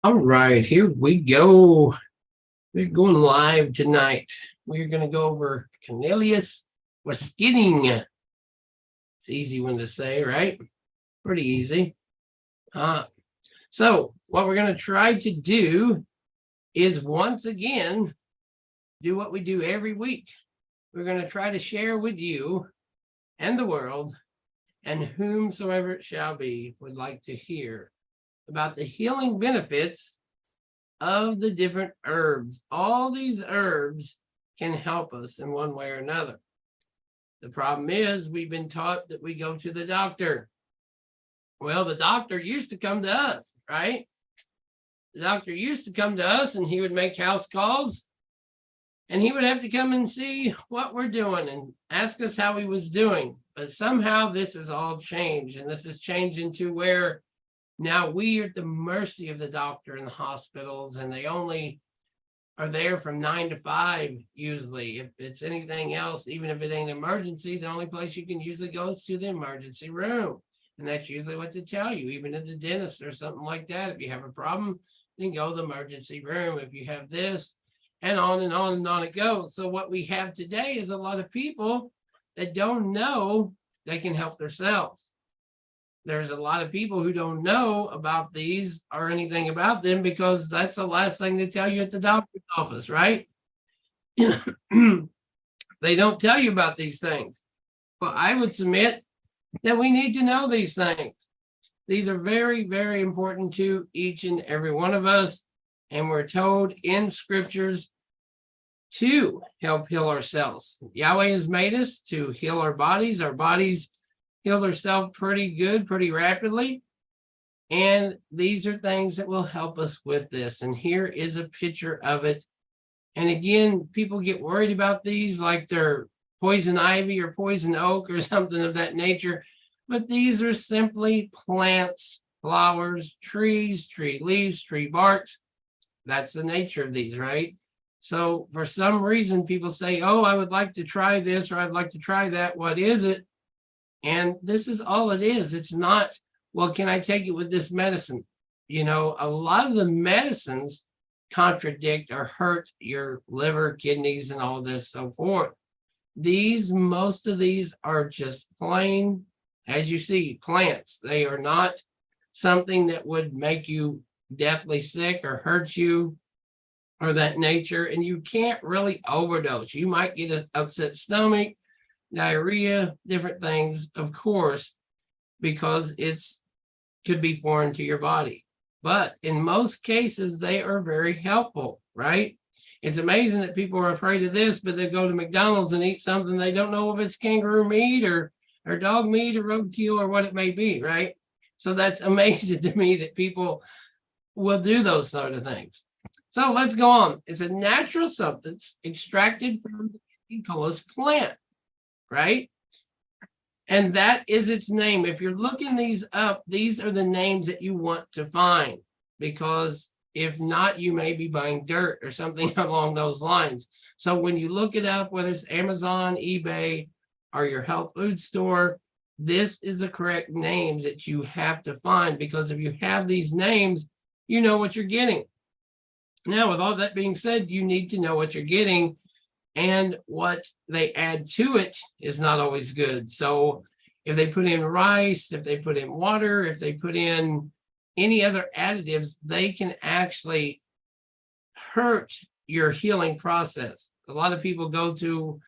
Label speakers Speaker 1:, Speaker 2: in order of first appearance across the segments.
Speaker 1: All right, here we go. We're going live tonight. We're going to go over Cornelius Forskohlii. It's an easy one to say, right? Pretty easy. So what we're going to try to do is once again do what we do every week. We're going to try to share with you and the world and whomsoever it shall be would like to hear about the healing benefits of the different herbs. All these herbs can help us in one way or another. The problem is we've been taught that we go to the doctor. Well, the doctor used to come to us, right? The doctor used to come to us and he would make house calls and he would have to come and see what we're doing and ask us how he was doing. But somehow this has all changed, and this has changed into where now we are at the mercy of the doctor in the hospitals, and they only are there from 9 to 5 usually. If it's anything else, even if it ain't an emergency, the only place you can usually go is to the emergency room. And that's usually what they tell you, even at the dentist or something like that. If you have a problem, then go to the emergency room. If you have this, and on and on and on it goes. So what we have today is a lot of people that don't know they can help themselves. There's a lot of people who don't know about these or anything about them because that's the last thing they tell you at the doctor's office, right? They don't tell you about these things. Well, I would submit that we need to know these things. These are very, very important to each and every one of us. And we're told in scriptures to help heal ourselves. Yahweh has made us to heal our bodies. Our bodies heal themselves pretty good, pretty rapidly. And these are things that will help us with this. And here is a picture of it. And again, people get worried about these like they're poison ivy or poison oak or something of that nature. But these are simply plants, flowers, trees, tree leaves, tree barks. That's the nature of these, right? So for some reason, people say, oh, I would like to try this or I'd like to try that. What is it? And this is all it is. It's not, well, can I take it with this medicine? You know, a lot of the medicines contradict or hurt your liver, kidneys, and all this, so forth. Most of these are just plain, as you see, plants. They are not something that would make you deathly sick or hurt you or that nature. And you can't really overdose. You might get an upset stomach, diarrhea, different things, of course, because it's could be foreign to your body. But in most cases, they are very helpful, right? It's amazing that people are afraid of this, but they go to McDonald's and eat something they don't know if it's kangaroo meat or dog meat or roadkill or what it may be, right? So that's amazing to me that people will do those sort of things. So let's go on. It's a natural substance extracted from the Coleus plant, right? And that is its name. If you're looking these up, these are the names that you want to find, because if not, you may be buying dirt or something along those lines. So when you look it up, whether it's Amazon, eBay, or your health food store, this is the correct names that you have to find, because if you have these names, you know what you're getting. Now, with all that being said, you need to know what you're getting, and what they add to it is not always good. So if they put in rice, if they put in water, if they put in any other additives, they can actually hurt your healing process. A lot of people go to,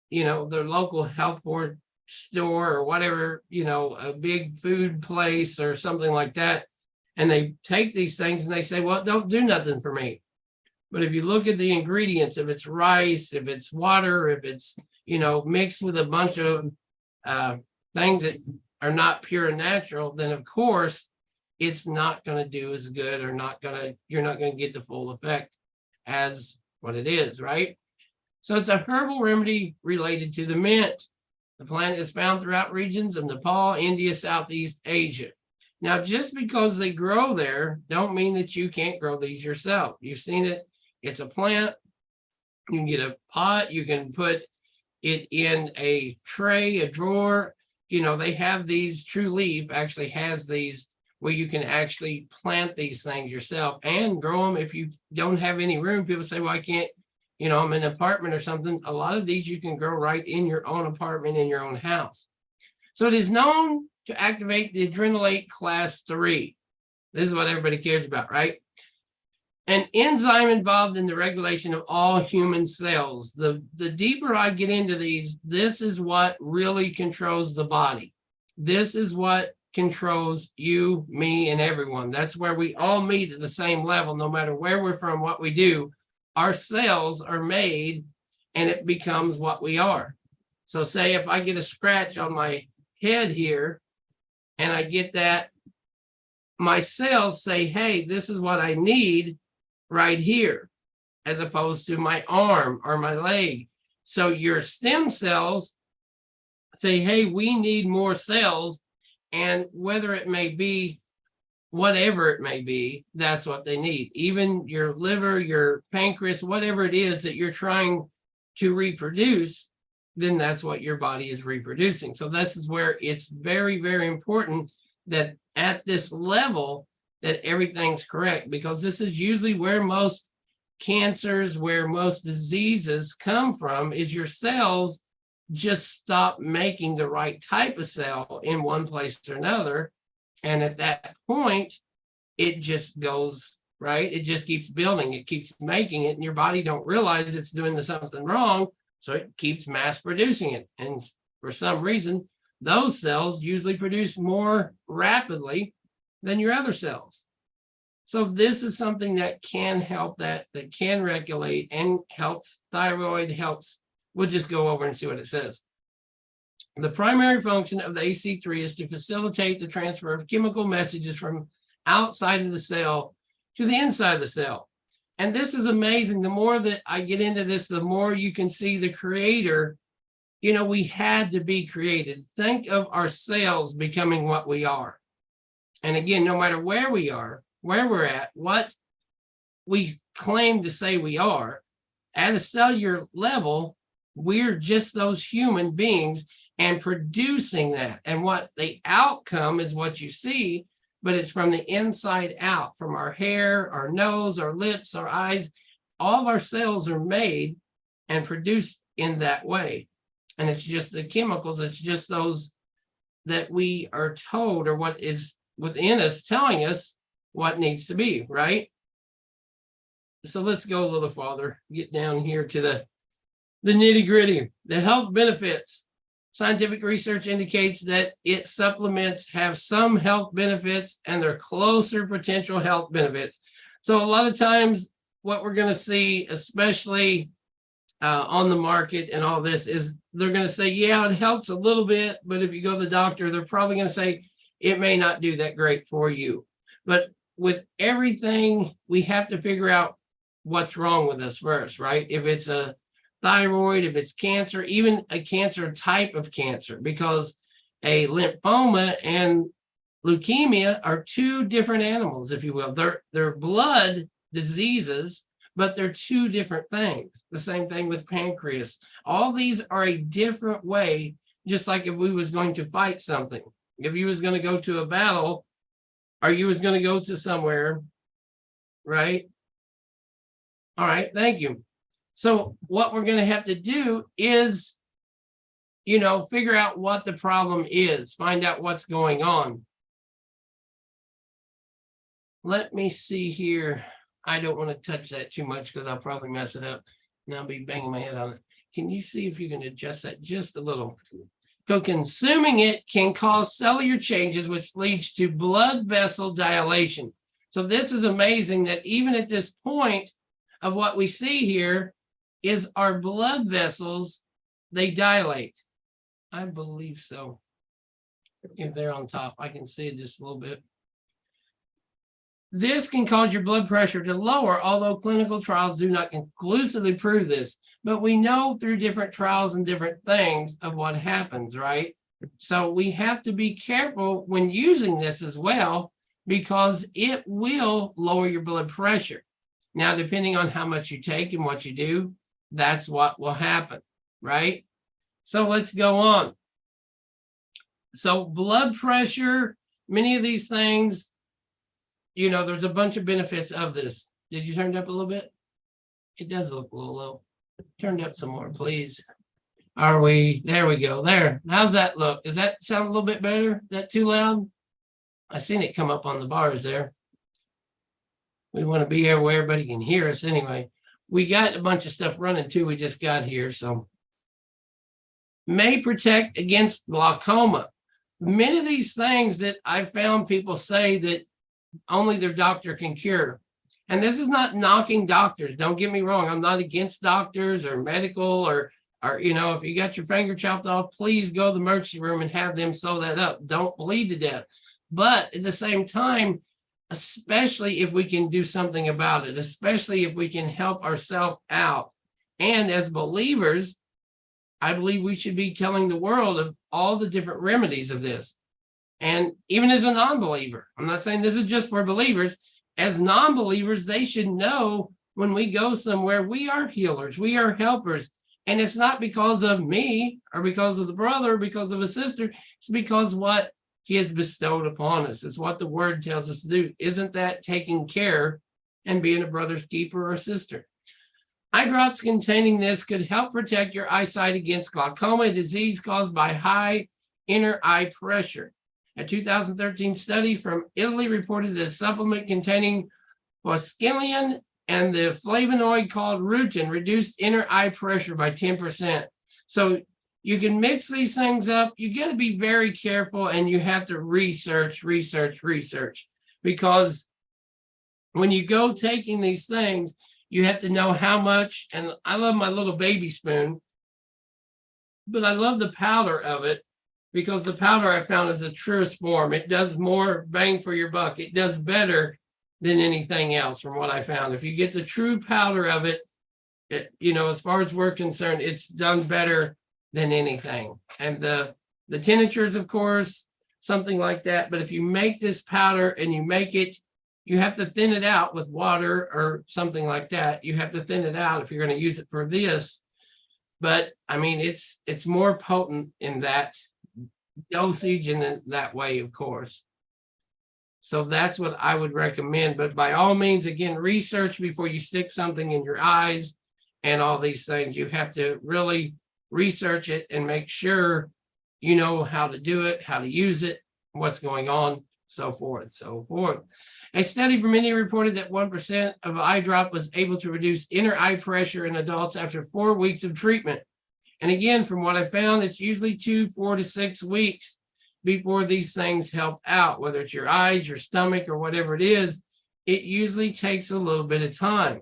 Speaker 1: their local health food store or whatever, a big food place or something like that. And they take these things and they say, well, don't do nothing for me. But if you look at the ingredients, if it's rice, if it's water, if it's, mixed with a bunch of things that are not pure and natural, then of course it's not going to do as good, or you're not going to get the full effect as what it is, right? So it's a herbal remedy related to the mint. The plant is found throughout regions of Nepal, India, Southeast Asia. Now, just because they grow there, don't mean that you can't grow these yourself. You've seen it. It's a plant. You can get a pot. You can put it in a tray, a drawer. They have these. True Leaf actually has these where you can actually plant these things yourself and grow them. If you don't have any room, people say, well, I can't, I'm in an apartment or something. A lot of these you can grow right in your own apartment, in your own house. So it is known to activate the adrenalate class 3. This is what everybody cares about, right? An enzyme involved in the regulation of all human cells. The deeper I get into these, this is what really controls the body. This is what controls you, me, and everyone. That's where we all meet at the same level, no matter where we're from, what we do. Our cells are made and it becomes what we are. So say if I get a scratch on my head here and I get that, my cells say, hey, this is what I need right here, as opposed to my arm or my leg. So your stem cells say, hey, we need more cells. And whether it may be, whatever it may be, that's what they need. Even your liver, your pancreas, whatever it is that you're trying to reproduce, then that's what your body is reproducing. So this is where it's very, very important that at this level that everything's correct, because this is usually where most cancers, where most diseases come from, is your cells just stop making the right type of cell in one place or another. And at that point, it just goes, right? It just keeps building, it keeps making it, and your body don't realize it's doing something wrong. So it keeps mass producing it. And for some reason, those cells usually produce more rapidly than your other cells. So this is something that can help, that can regulate and helps thyroid, helps. We'll just go over and see what it says. The primary function of the AC3 is to facilitate the transfer of chemical messages from outside of the cell to the inside of the cell. And this is amazing. The more that I get into this, the more you can see the creator. We had to be created. Think of our cells becoming what we are. And again, no matter where we are, where we're at, what we claim to say we are, at a cellular level, we're just those human beings and producing that. And what the outcome is what you see, but it's from the inside out, from our hair, our nose, our lips, our eyes. All of our cells are made and produced in that way. And it's just the chemicals, it's just those that we are told, or what is within us telling us what needs to be, right? So let's go a little farther, get down here to the nitty gritty. The health benefits. Scientific research indicates that its supplements have some health benefits and they're closer potential health benefits. So a lot of times what we're going to see, especially on the market and all this, is they're going to say, yeah, it helps a little bit, but if you go to the doctor, they're probably going to say it may not do that great for you. But with everything, we have to figure out what's wrong with us first, right? If it's a thyroid, if it's cancer, even a cancer type of cancer, because a lymphoma and leukemia are two different animals, if you will. They're blood diseases, but they're two different things. The same thing with pancreas. All these are a different way, just like if we was going to fight something. If you was going to go to a battle, or you was going to go to somewhere, right? All right, thank you. So what we're going to have to do is, figure out what the problem is, find out what's going on. Let me see here. I don't want to touch that too much because I'll probably mess it up and I'll be banging my head on it. Can you see if you can adjust that just a little? So consuming it can cause cellular changes, which leads to blood vessel dilation. So this is amazing that even at this point of what we see here is our blood vessels, they dilate. I believe so. If they're on top, I can see it just a little bit. This can cause your blood pressure to lower, although clinical trials do not conclusively prove this. But we know through different trials and different things of what happens, right? So we have to be careful when using this as well, because it will lower your blood pressure. Now, depending on how much you take and what you do, that's what will happen, right? So let's go on. So blood pressure, many of these things, there's a bunch of benefits of this. Did you turn it up a little bit? It does look a little low. Turn it up some more, please. There we go. There. How's that look? Does that sound a little bit better? Is that too loud? I seen it come up on the bars there. We want to be here where everybody can hear us anyway. We got a bunch of stuff running too. We just got here. So may protect against glaucoma. Many of these things that I found people say that only their doctor can cure. And this is not knocking doctors. Don't get me wrong. I'm not against doctors or medical or if you got your finger chopped off, please go to the emergency room and have them sew that up. Don't bleed to death. But at the same time, especially if we can do something about it, especially if we can help ourselves out. And as believers, I believe we should be telling the world of all the different remedies of this. And even as a non-believer, I'm not saying this is just for believers. As non-believers, they should know when we go somewhere, we are healers, we are helpers. And it's not because of me or because of the brother or because of a sister. It's because what he has bestowed upon us. It's what the word tells us to do. Isn't that taking care and being a brother's keeper or sister? Eye drops containing this could help protect your eyesight against glaucoma, a disease caused by high inner eye pressure. A 2013 study from Italy reported that a supplement containing Forskohlii and the flavonoid called rutin reduced inner eye pressure by 10%. So you can mix these things up. You got to be very careful and you have to research, because when you go taking these things, you have to know how much. And I love my little baby spoon, but I love the powder of it because the powder I found is the truest form. It does more bang for your buck. It does better than anything else from what I found. If you get the true powder of it, as far as we're concerned, it's done better than anything. And the tinctures, of course, something like that. But if you make this powder and you make it, you have to thin it out with water or something like that. You have to thin it out if you're going to use it for this. But I mean, it's more potent in that dosage and in that way, of course. So that's what I would recommend. But by all means, again, research before you stick something in your eyes and all these things. You have to really research it and make sure you know how to do it, how to use it, what's going on, so forth. A study from India reported that 1% of eye drop was able to reduce inner eye pressure in adults after 4 weeks of treatment. And again, from what I found, it's usually 4 to 6 weeks before these things help out, whether it's your eyes, your stomach, or whatever it is. It usually takes a little bit of time.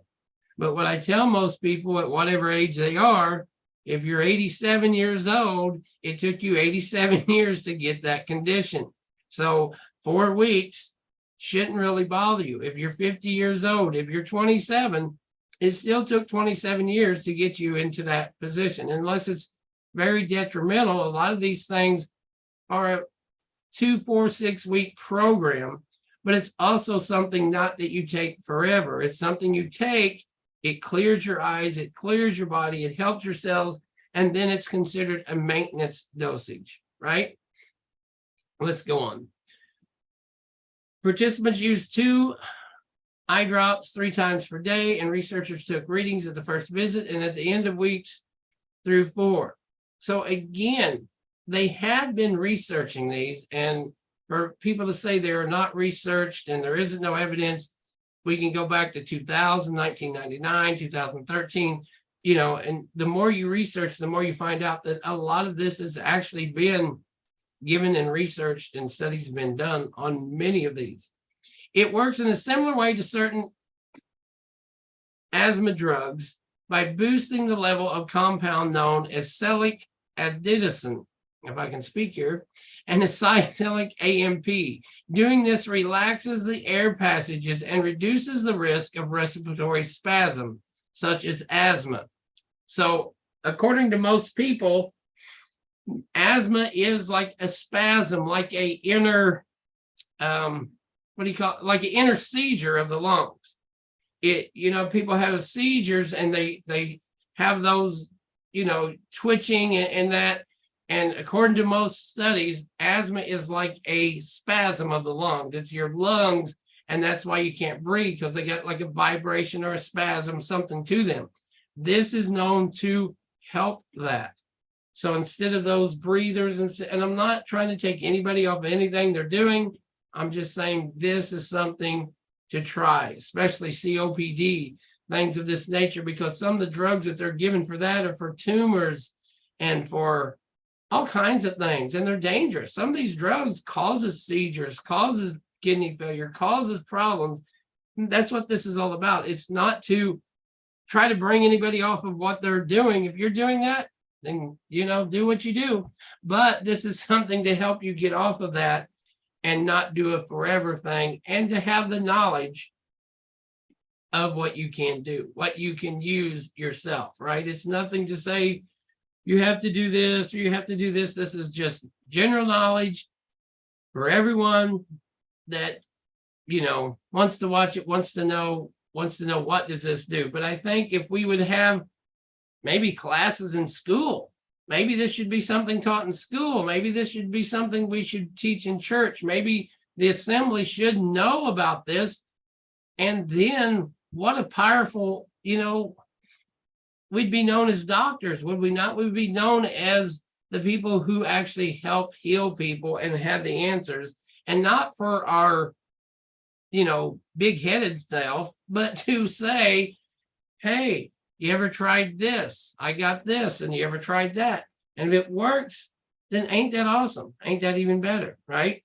Speaker 1: But what I tell most people at whatever age they are, if you're 87 years old, it took you 87 years to get that condition. So 4 weeks shouldn't really bother you. If you're 50 years old, if you're 27, it still took 27 years to get you into that position. Unless it's very detrimental, a lot of these things are a 2, 4, 6 week program, but it's also something not that you take forever. It's something you take, it clears your eyes, it clears your body, it helps your cells, and then it's considered a maintenance dosage, right? Let's go on. Participants used 2 eye drops 3 times per day, and researchers took readings at the first visit and at the end of weeks 3 through 4. So again, they had been researching these, and for people to say they are not researched and there isn't no evidence, we can go back to 2000, 1999, 2013, and the more you research, the more you find out that a lot of this has actually been given and researched, and studies been done on many of these. It works in a similar way to certain asthma drugs by boosting the level of compound known as salicylic adenosine, if I can speak here, and acetylic AMP. Doing this relaxes the air passages and reduces the risk of respiratory spasm, such as asthma. So, according to most people, asthma is like a spasm, like a inner, like an inner seizure of the lungs. People have seizures and they have those, twitching and that. And according to most studies, asthma is like a spasm of the lungs. It's your lungs, and that's why you can't breathe, because they got like a vibration or a spasm, something to them. This is known to help that. So instead of those breathers, and I'm not trying to take anybody off of anything they're doing, I'm just saying this is something to try, especially COPD, things of this nature, because some of the drugs that they're given for that are for tumors and for all kinds of things, and they're dangerous. Some of these drugs causes seizures, causes kidney failure, causes problems. That's what this is all about. It's not to try to bring anybody off of what they're doing. If you're doing that, then, do what you do. But this is something to help you get off of that and not do a forever thing, and to have the knowledge of what you can do, what you can use yourself, right? It's nothing to say you have to do this or you have to do this. This is just general knowledge for everyone that, wants to watch it, wants to know what does this do. But I think if we would have maybe classes in school, maybe this should be something taught in school. Maybe this should be something we should teach in church. Maybe the assembly should know about this. And then what a powerful, we'd be known as doctors, would we not? We'd be known as the people who actually help heal people and have the answers, and not for our, big-headed self, but to say, hey, you ever tried this? I got this, and you ever tried that? And if it works, then ain't that awesome? Ain't that even better, right?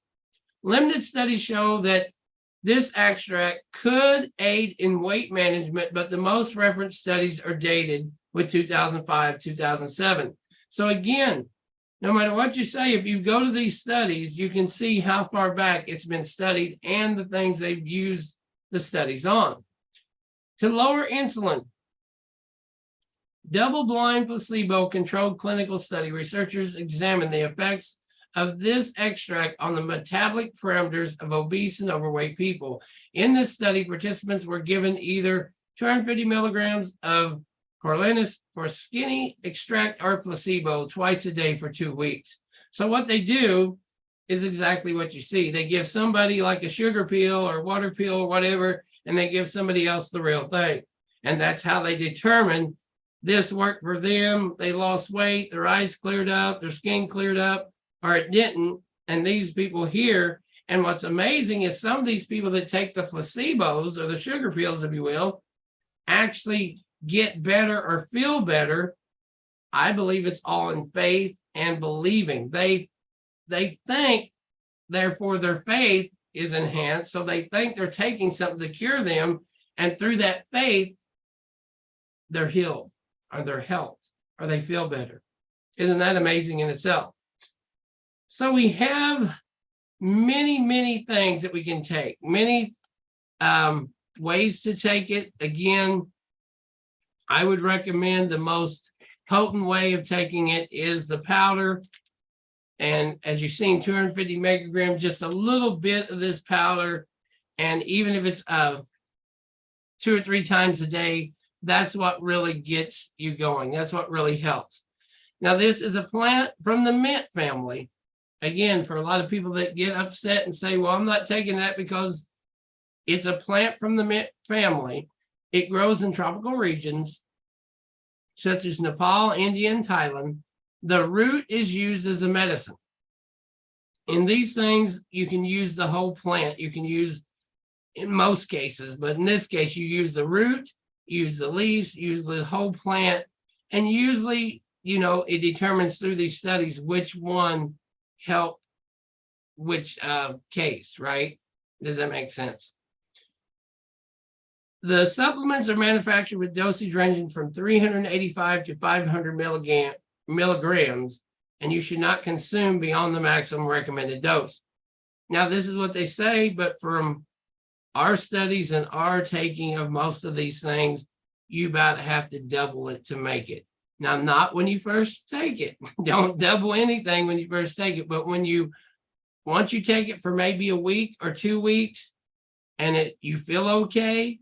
Speaker 1: Limited studies show that this extract could aid in weight management, but the most referenced studies are dated with 2005, 2007. So again, no matter what you say, if you go to these studies, you can see how far back it's been studied and the things they've used the studies on. To lower insulin, double-blind placebo-controlled clinical study, researchers examined the effects of this extract on the metabolic parameters of obese and overweight people. In this study, participants were given either 250 milligrams of Coleus Forskohlii extract or placebo twice a day for 2 weeks. So what they do is exactly what you see. They give somebody like a sugar pill or water pill or whatever, and they give somebody else the real thing. And that's how they determine this worked for them. They lost weight, their eyes cleared up, their skin cleared up, or it didn't. And these people here, and what's amazing is some of these people that take the placebos or the sugar pills, if you will, actually get better or feel better. I believe it's all in faith and believing. They think, therefore their faith is enhanced. So they think they're taking something to cure them. And through that faith, they're healed, or they're helped, or they feel better. Isn't that amazing in itself? So we have many, many things that we can take, many ways to take it. Again, I would recommend the most potent way of taking it is the powder. And as you've seen, 250 micrograms, just a little bit of this powder. And even if it's 2 or 3 times a day, that's what really gets you going. That's what really helps. Now, this is a plant from the mint family. Again, for a lot of people that get upset and say, well, I'm not taking that because it's a plant from the mint family. It grows in tropical regions such as Nepal, India, and Thailand. The root is used as a medicine. In these things, you can use the whole plant. You can use, in most cases, but in this case, you use the root, use the leaves, use the whole plant. And usually, it determines through these studies which one helped which case, right? Does that make sense? The supplements are manufactured with dosage ranging from 385 to 500 milligrams, and you should not consume beyond the maximum recommended dose. Now, this is what they say, but from our studies and our taking of most of these things, you about have to double it to make it. Now, not when you first take it. Don't double anything when you first take it, but once you take it for maybe a week or 2 weeks and you feel okay,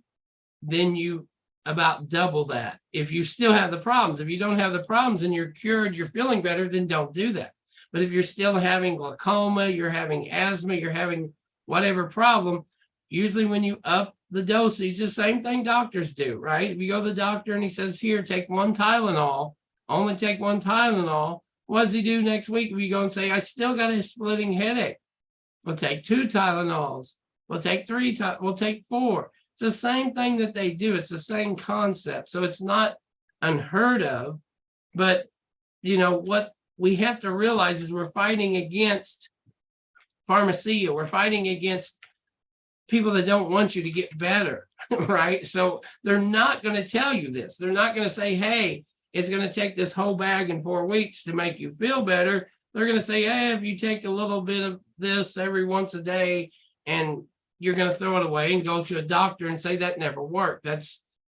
Speaker 1: then you about double that. If you still have the problems, if you don't have the problems and you're cured, you're feeling better, then don't do that. But if you're still having glaucoma, you're having asthma, you're having whatever problem, usually when you up the dosage, the same thing doctors do, right? If you go to the doctor and he says, here, take one Tylenol, only take one Tylenol, what does he do next week? If you go and say, I still got a splitting headache, we'll take 2 Tylenols, we'll take 3, we'll take 4. It's the same thing that they do. It's the same concept. So it's not unheard of, but what we have to realize is we're fighting against pharmacia. We're fighting against people that don't want you to get better, right? So they're not going to tell you this. They're not going to say, hey, it's going to take this whole bag in 4 weeks to make you feel better. They're going to say, hey, if you take a little bit of this every once a day and you're going to throw it away and go to a doctor and say that never worked. I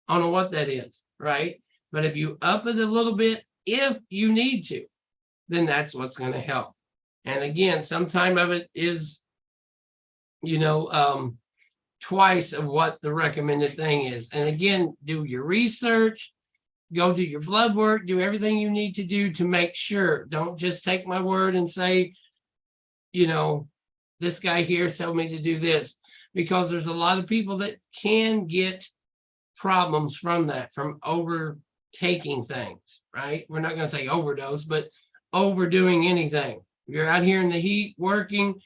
Speaker 1: don't know what that is, right? But if you up it a little bit, if you need to, then that's what's going to help. And again, sometime of it is, twice of what the recommended thing is. And again, do your research, go do your blood work, do everything you need to do to make sure. Don't just take my word and say, this guy here told me to do this, because there's a lot of people that can get problems from that, from overtaking things, right? We're not going to say overdose, but overdoing anything. You're out here in the heat working,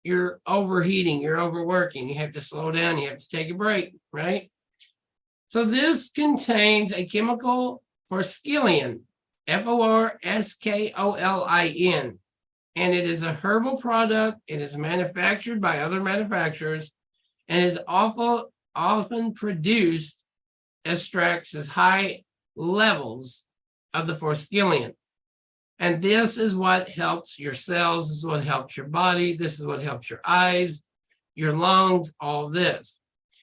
Speaker 1: you're overheating, you're overworking. You have to slow down, you have to take a break, right? So this contains a chemical Forskohlii, Forskohlin, and it is a herbal product. It is manufactured by other manufacturers and is often produced extracts as high levels of the Forskohlii. And this is what helps your cells, this is what helps your body, this is what helps your eyes, your lungs, all this.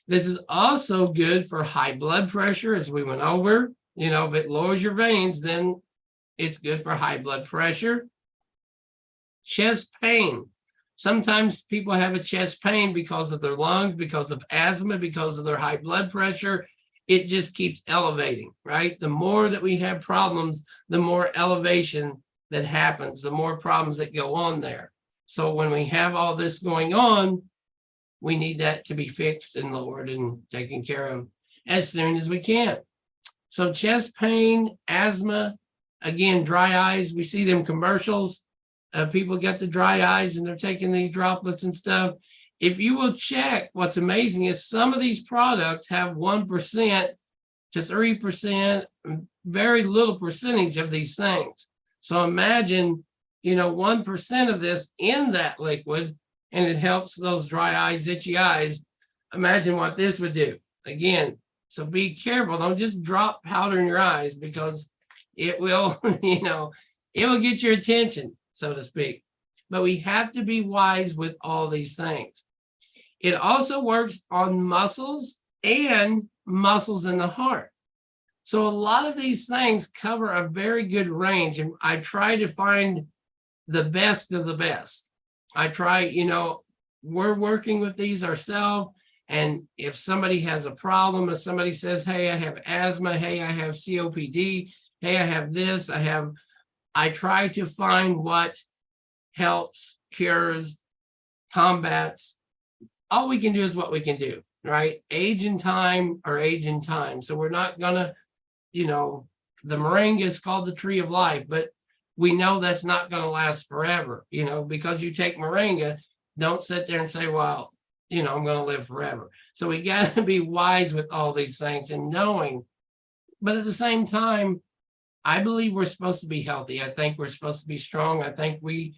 Speaker 1: This is also good for high blood pressure, as we went over. If it lowers your veins, then it's good for high blood pressure. Chest pain. Sometimes people have a chest pain because of their lungs, because of asthma, because of their high blood pressure. It just keeps elevating, right? The more that we have problems, the more elevation that happens, the more problems that go on there. So when we have all this going on, we need that to be fixed and lowered and taken care of as soon as we can. So chest pain, asthma, again, dry eyes, we see them commercials. People get the dry eyes and they're taking the droplets and stuff. If you will check, what's amazing is some of these products have 1% to 3%, very little percentage of these things. So imagine, 1% of this in that liquid, and it helps those dry eyes, itchy eyes. Imagine what this would do. Again, so be careful. Don't just drop powder in your eyes, because it will, it will get your attention, so to speak. But we have to be wise with all these things. It also works on muscles and muscles in the heart. So a lot of these things cover a very good range, and I try to find the best of the best. I try, we're working with these ourselves, and if somebody has a problem, if somebody says, hey, I have asthma, hey, I have COPD, hey, I have this, I try to find what helps, cures, combats. All we can do is what we can do, right? Age and time are age and time. So we're not gonna, the moringa is called the tree of life, but we know that's not going to last forever. Because you take moringa, don't sit there and say, well, I'm going to live forever. So we got to be wise with all these things and knowing. But at the same time, I believe we're supposed to be healthy. I think we're supposed to be strong. I think we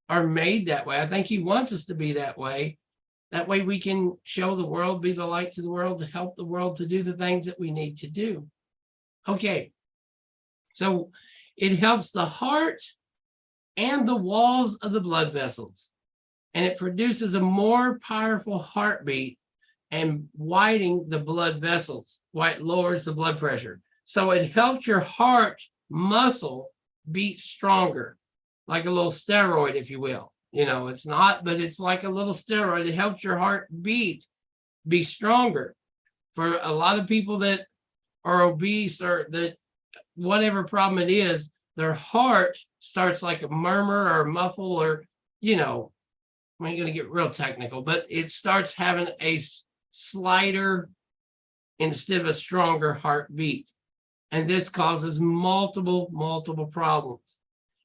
Speaker 1: are made that way. I think he wants us to be that way. That way we can show the world, be the light to the world, to help the world to do the things that we need to do. Okay, so it helps the heart and the walls of the blood vessels, and it produces a more powerful heartbeat and widening the blood vessels, while it lowers the blood pressure. So it helps your heart muscle beat stronger, like a little steroid, if you will. It's not, but it's like a little steroid. It helps your heart be stronger. For a lot of people that are obese or that whatever problem it is, their heart starts like a murmur or a muffle, or, you know, I'm going to get real technical, but it starts having a slighter instead of a stronger heartbeat. And this causes multiple problems.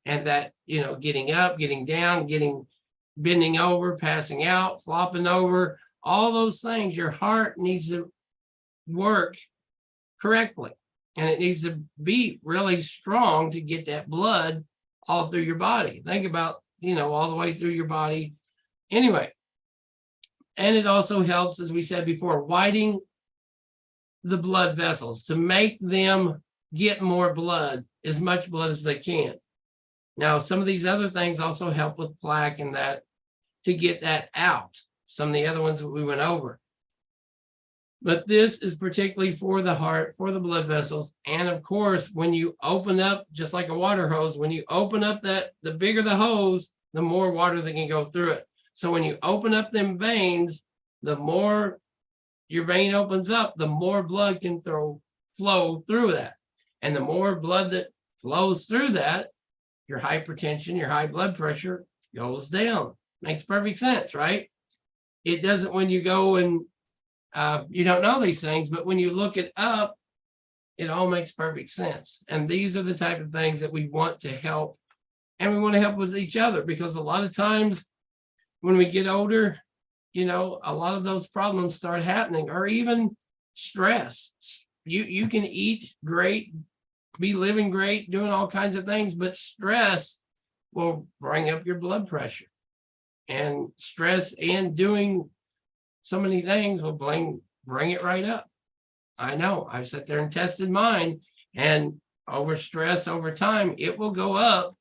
Speaker 1: And that, you know, getting up, getting down, bending over, passing out, flopping over, all those things, your heart needs to work correctly. And it needs to be really strong to get that blood all through your body. Think about, you know, all the way through your body. Anyway, and it also helps, as we said before, widening the blood vessels to make them get more blood, as much blood as they can. Now, some of these other things also help with plaque and that, to get that out. Some of the other ones that we went over. But this is particularly for the heart, for the blood vessels. And of course, when you open up, just like a water hose, when you open up that, the bigger the hose, the more water that can go through it. So when you open up them veins, the more your vein opens up, the more blood can flow through that. And the more blood that flows through that, your hypertension, your high blood pressure goes down. Makes perfect sense, right? It doesn't when you go and you don't know these things, but when you look it up, it all makes perfect sense. And these are the type of things that we want to help. And we want to help with each other, because a lot of times when we get older, you know, a lot of those problems start happening, or even stress. You can eat great, be living great, doing all kinds of things, but stress will bring up your blood pressure. And stress and doing so many things will bring it right up. I know, I've sat there and tested mine, and over stress over time, it will go up.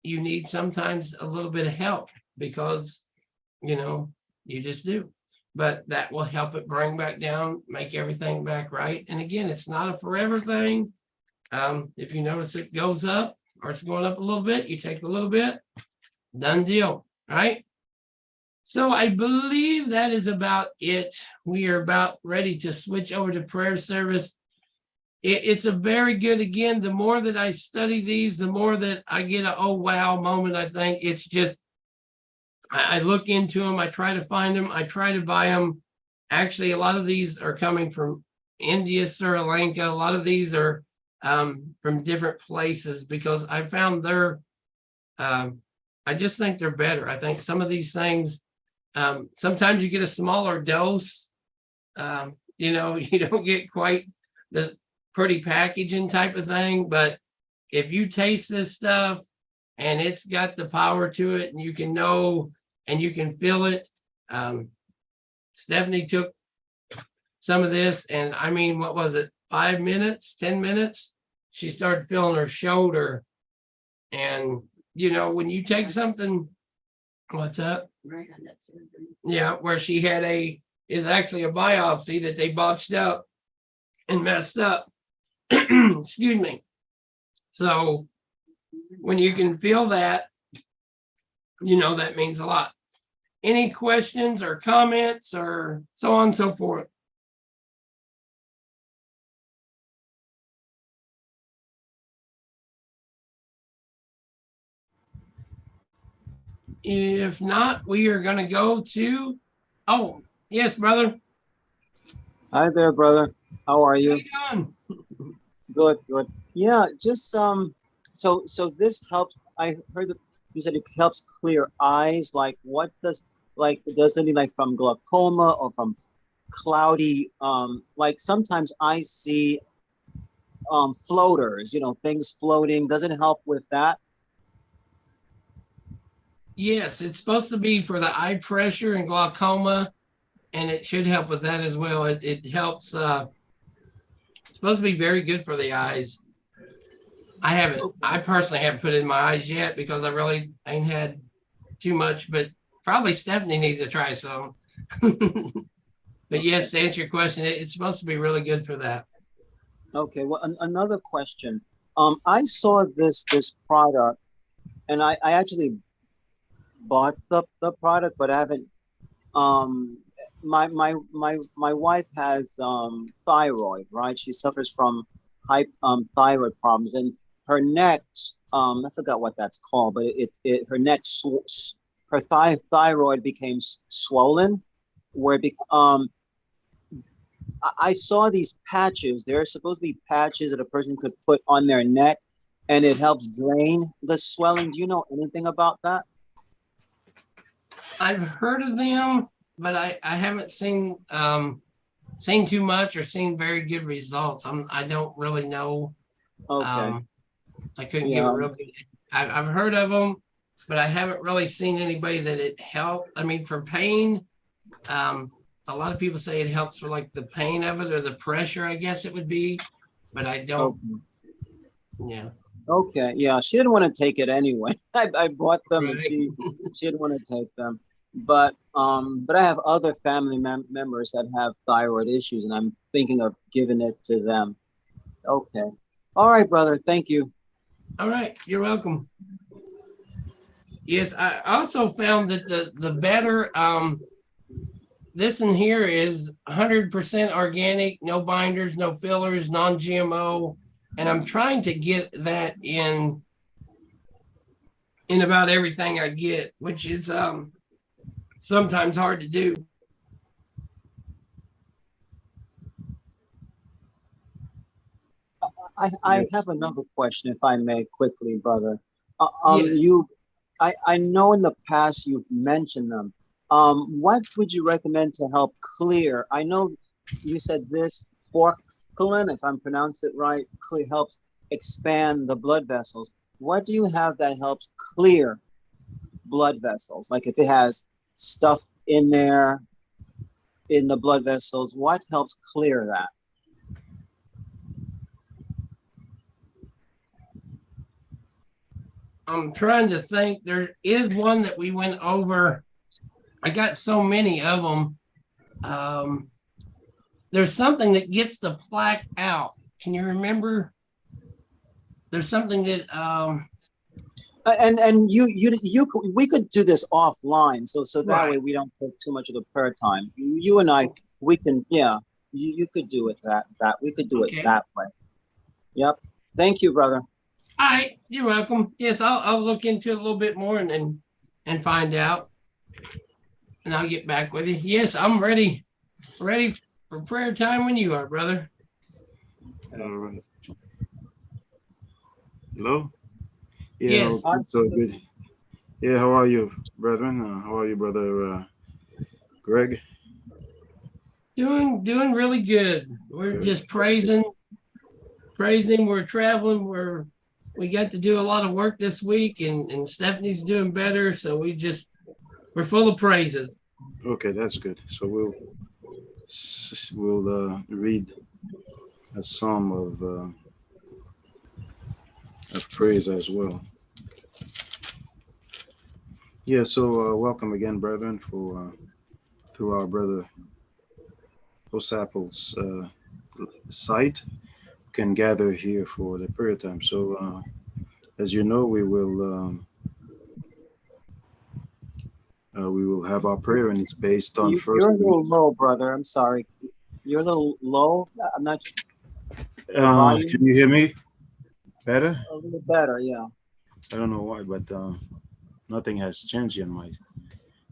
Speaker 1: You need sometimes a little bit of help, because, you know, you just do. But that will help it bring back down, make everything back right. And again, it's not a forever thing. If you notice it goes up, or it's going up a little bit, you take a little bit, done deal, right? So I believe that is about it. We are about ready to switch over to prayer service. It's a very good, again, the more that I study these, the more that I get a oh wow moment. I think it's just, I look into them, I try to find them, I try to buy them. Actually, a lot of these are coming from India, Sri Lanka. A lot of these are from different places, because I found I just think they're better. I think some of these things, sometimes you get a smaller dose. You know, you don't get quite the pretty packaging type of thing, but if you taste this stuff and it's got the power to it, and you can know and you can feel it. Stephanie took some of this, and I mean, what was it, 5 minutes, 10 minutes? She started feeling her shoulder. And, you know, when you take something, what's up?
Speaker 2: Right on that surgery.
Speaker 1: Yeah, where she had is actually a biopsy that they botched up and messed up. Excuse me. So when you can feel that, you know, that means a lot. Any questions or comments or so on and so forth? If not, we are going to go to, oh, yes, brother.
Speaker 3: Hi there, brother. How are you?
Speaker 1: How you doing?
Speaker 3: Good, good. Yeah, just so this helps. I heard that you said it helps clear eyes. Like, what does does it mean, like from glaucoma or from cloudy? Like sometimes I see floaters, you know, things floating. Does it help with that?
Speaker 1: Yes, it's supposed to be for the eye pressure and glaucoma, and it should help with that as well. It helps. It's supposed to be very good for the eyes. I personally haven't put it in my eyes yet, because I really ain't had too much, but probably Stephanie needs to try some. But yes, to answer your question, it's supposed to be really good for that.
Speaker 3: Okay. Well, another question. I saw this product, and I actually bought the product, but I haven't. My wife has thyroid, right? She suffers from high thyroid problems, and her neck, I forgot what that's called, but her neck, her thyroid became swollen, where I saw these patches. There are supposed to be patches that a person could put on their neck, and it helps drain the swelling. Do you know anything about that?
Speaker 1: I've heard of them, but I haven't seen too much or seen very good results. I don't really know.
Speaker 3: Okay.
Speaker 1: I couldn't give a
Speaker 3: Yeah.
Speaker 1: real good. I've heard of them, but I haven't really seen anybody that it helped. I mean, for pain, a lot of people say it helps for like the pain of it or the pressure, I guess it would be, but I don't.
Speaker 3: Okay.
Speaker 1: Yeah.
Speaker 3: Okay. Yeah. She didn't want to take it anyway. I bought them, and
Speaker 1: Right.
Speaker 3: she didn't want to take them. But I have other family members that have thyroid issues, and I'm thinking of giving it to them. Okay. All right, brother. Thank you.
Speaker 1: All right. You're welcome. Yes, I also found that the better this in here is 100% organic, no binders, no fillers, non-GMO, and I'm trying to get that in about everything I get, which is sometimes hard to do.
Speaker 3: I have another question, if I may, quickly, brother.
Speaker 1: Yes.
Speaker 3: I know in the past you've mentioned them. What would you recommend to help clear? I know you said this Forskohlii, if I'm pronouncing it right, helps expand the blood vessels. What do you have that helps clear blood vessels? Like if it has stuff in there in the blood vessels, what helps clear that?
Speaker 1: I'm trying to think. There is one that we went over. I got so many of them. There's something that gets the plaque out. Can you remember? There's something that
Speaker 3: And we could do this offline, so that way
Speaker 1: right.
Speaker 3: we don't take too much of the prayer time. You and I, we can, yeah. You could do it that we could do it
Speaker 1: Okay.
Speaker 3: that way. Yep. Thank you, brother.
Speaker 1: All right, you're welcome. Yes, I'll look into it a little bit more and find out, and I'll get back with you. Yes, I'm ready for prayer time when you are, brother.
Speaker 2: All right. Hello? Yeah,
Speaker 1: Yes,
Speaker 2: okay, so good. Yeah, how are you, brethren? How are you, brother Greg?
Speaker 1: doing really good. We're
Speaker 2: Good.
Speaker 1: just praising. We're traveling. We got to do a lot of work this week, and Stephanie's doing better. So we're full of praises.
Speaker 2: Okay, that's good. So we'll read a psalm of praise as well. Yeah, so welcome again, brethren, for through our brother Osapel's site. Can gather here for the prayer time. So as you know, we will have our prayer, and it's based on
Speaker 3: You're
Speaker 2: First.
Speaker 3: a little low, brother. I'm sorry. You're a little low. I'm not the volume.
Speaker 2: Can you hear me better?
Speaker 3: A little better, yeah.
Speaker 2: I don't know why, but nothing has changed in my.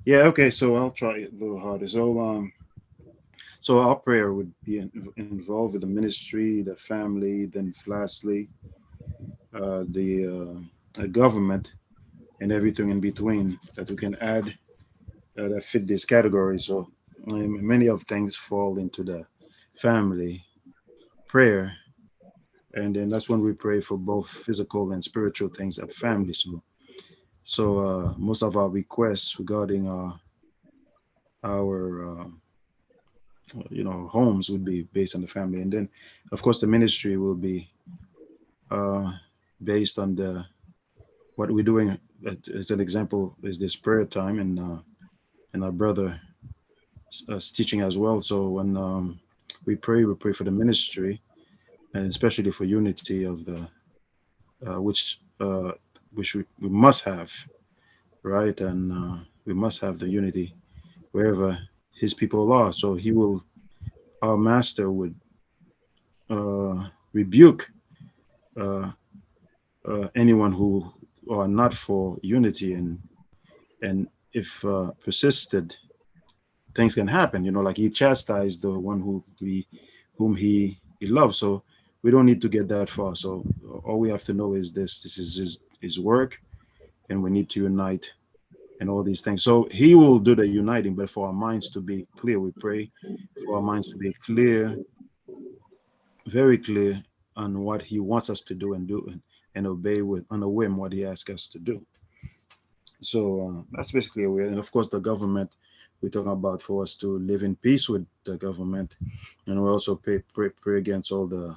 Speaker 2: Yeah, okay. So I'll try it a little harder. So our prayer would be involved with the ministry, the family, then lastly, the government, and everything in between that we can add that fit this category. So many of things fall into the family prayer, and then that's when we pray for both physical and spiritual things of family. So most of our requests regarding our homes would be based on the family, and then of course the ministry will be uh, based on the what we're doing. As an example, is this prayer time, and our brother teaching as well. So when we pray for the ministry, and especially for unity of the which we must have, right? And we must have the unity wherever his people are. So our master would rebuke uh, anyone who are not for unity, and if persisted, things can happen. Like he chastised the one whom he loves. So we don't need to get that far. So all we have to know is this: this is his work, and we need to unite and all these things. So he will do the uniting, but for our minds to be clear, we pray for our minds to be clear, very clear on what he wants us to do and obey with on a whim what he asks us to do. So that's basically a way. And of course, the government we're talking about for us to live in peace with the government, and we also pray against all the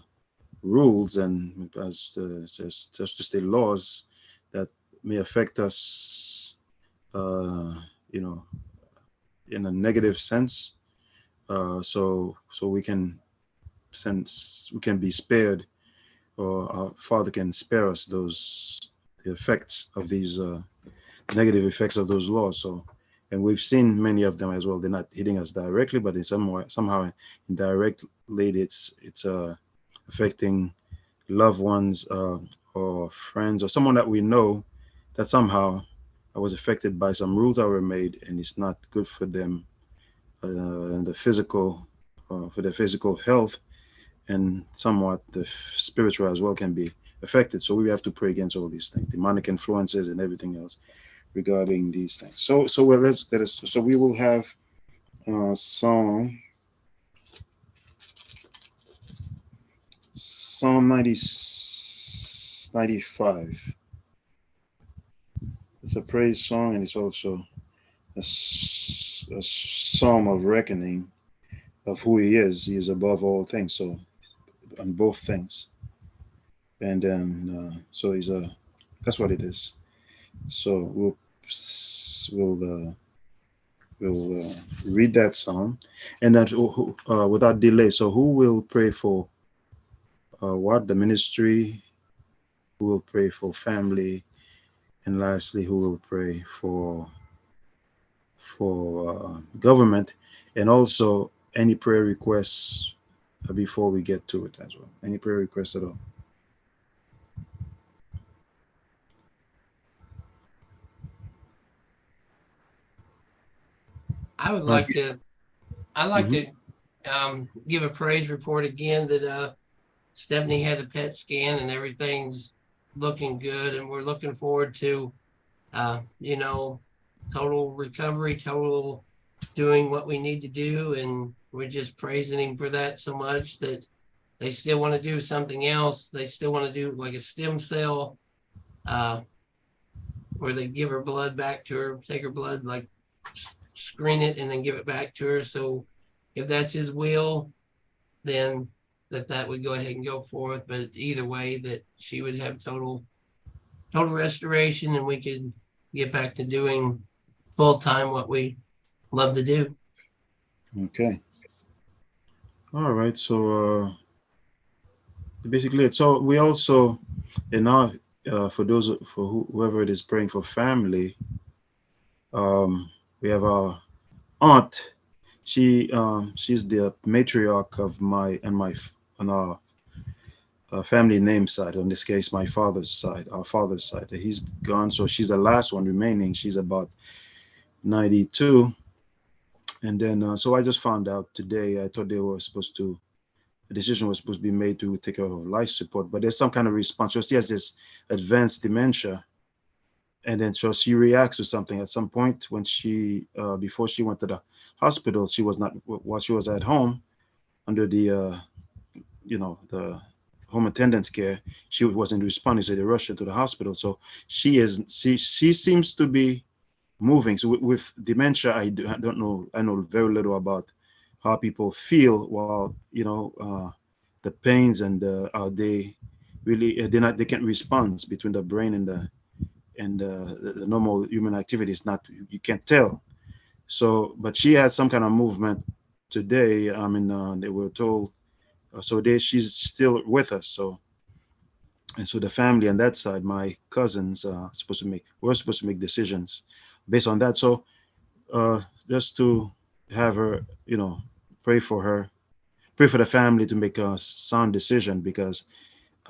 Speaker 2: rules and as just to state laws that may affect us, uh, you know, in a negative sense. So we can be spared, or our Father can spare us the effects of these negative effects of those laws. So, and we've seen many of them as well. They're not hitting us directly, but in somehow indirectly, it's affecting loved ones, or friends, or someone that we know that somehow was affected by some rules that were made, and it's not good for them, and for their physical health, and somewhat the spiritual as well can be affected. So we have to pray against all these things, demonic influences and everything else regarding these things. So well, so we will have Psalm 95. It's a praise song, and it's also a psalm of reckoning of who he is. He is above all things. So on both things, and then so that's what it is. So we'll read that psalm, and then without delay. So who will pray for what? The ministry. Who will pray for family, and lastly, who will pray for government, and also any prayer requests before we get to it as well. Any prayer requests at all?
Speaker 1: I would
Speaker 2: Uh,
Speaker 1: like to, I'd like
Speaker 2: mhm.
Speaker 1: to give a praise report again that Stephanie had a PET scan and everything's looking good, and we're looking forward to you know, total recovery, total doing what we need to do, and we're just praising him for that so much that they still want to do something else. They still want to do like a stem cell, uh, where they give her blood back to her, take her blood, like screen it, and then give it back to her. So if that's his will, then that would go ahead and go forth. But either way, that she would have total restoration, and we could get back to doing full time what we love to do.
Speaker 2: Okay. All right. So basically it. So we also, in our for whoever it is praying for family, we have our aunt. She's the matriarch of on our family name side. In this case, my father's side, our father's side. He's gone, so she's the last one remaining. She's about 92. And then, so I just found out today. I thought a decision was supposed to be made to take care of life support, but there's some kind of response. So she has this advanced dementia, and then so she reacts to something at some point when before she went to the hospital. She was not while she was at home under the home attendance care. She wasn't responding, so they rushed her to the hospital. So she seems to be moving. So with dementia, I don't know. I know very little about how people feel while the pains, and they really they can't respond between the brain and the normal human activity. It's not, you can't tell. So, but she had some kind of movement today. I mean, they were told. She's still with us. So, and so the family on that side, my cousins, we're supposed to make decisions based on that. So just to have her, pray for her, pray for the family to make a sound decision, because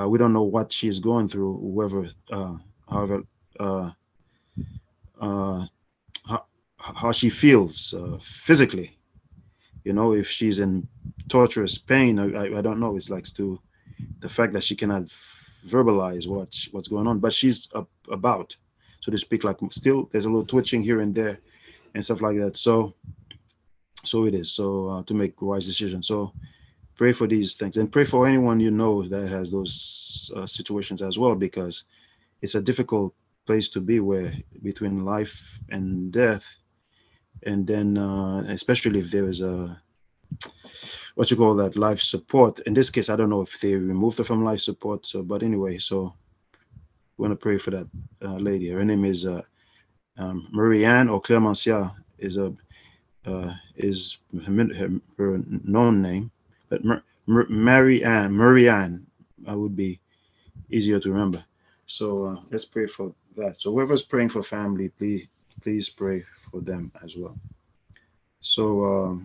Speaker 2: we don't know what she's going through, whoever, however, uh, how she feels physically. You know, if she's in torturous pain, I don't know. It's like to the fact that she cannot verbalize what's going on, but she's about, so to speak. Like still, there's a little twitching here and there and stuff like that. So it is. So to make wise decisions. So pray for these things and pray for anyone you know that has those situations as well, because it's a difficult place to be, where between life and death, and then especially if there is a what you call that, life support. In this case, I don't know if they removed her from life support. So, but anyway, so we want to pray for that lady. Her name is Marie-Anne, or Clemencia is her known name, but Marie-Anne would be easier to remember. So let's pray for that. So whoever's praying for family, please pray for them as well. So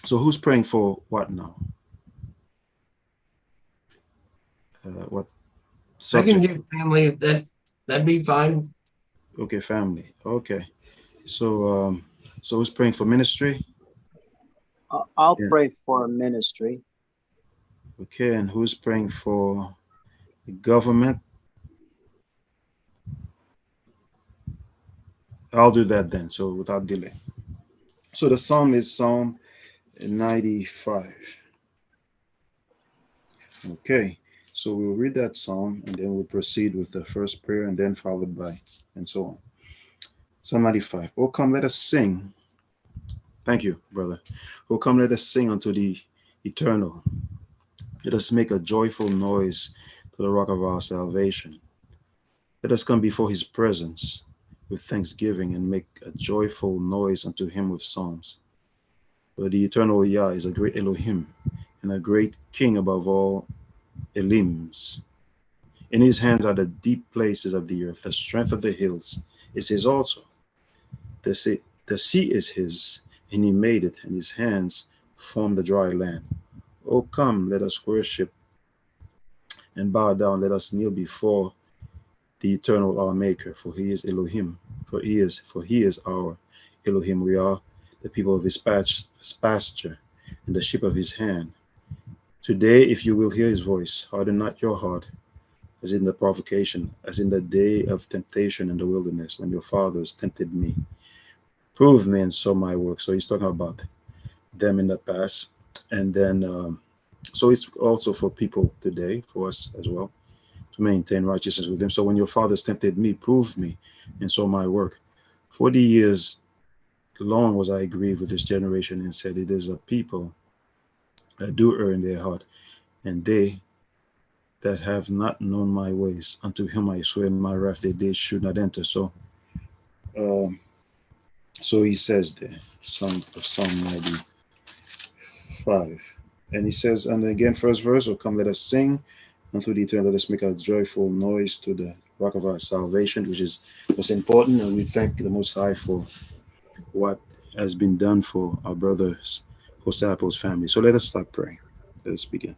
Speaker 2: so who's praying for what now? What
Speaker 1: I can
Speaker 2: subject?
Speaker 1: do family. That'd be fine.
Speaker 2: Okay, family. Okay. So so who's praying for ministry?
Speaker 3: I'll
Speaker 2: Yeah.
Speaker 3: pray for ministry.
Speaker 2: Okay, and who's praying for the government? I'll do that then, so without delay. So the psalm is Psalm 95. Okay, so we'll read that psalm and then we'll proceed with the first prayer and then followed by and so on. Psalm 95. Oh, come, let us sing. Thank you, brother. Oh, come, let us sing unto the eternal. Let us make a joyful noise to the rock of our salvation. Let us come before his presence with thanksgiving and make a joyful noise unto him with psalms. For the eternal Yah is a great Elohim and a great king above all Elims. In his hands are the deep places of the earth. The strength of the hills is his also. The sea is his, and he made it, and his hands formed the dry land. Oh, come, let us worship and bow down. Let us kneel before the eternal our maker, for he is Elohim. For he is our Elohim. We are the people of his pasture and the sheep of his hand. Today, if you will hear his voice, harden not your heart, as in the provocation, as in the day of temptation in the wilderness, when your fathers tempted me. Prove me and saw my work. So he's talking about them in the past. And then, so it's also for people today, for us as well, to maintain righteousness with him. So when your fathers tempted me, proved me and saw my work. 40 years long was I grieved with this generation, and said, it is a people that do err in their heart, and they that have not known my ways, unto whom I swear in my wrath that they should not enter. So so he says there, Psalm 95. And he says, and again, first verse, oh, come, let us sing unto the eternal, let us make a joyful noise to the rock of our salvation, which is what's important. And we thank the Most High for what has been done for our brothers, disciples, family. So let us start praying. Let us begin.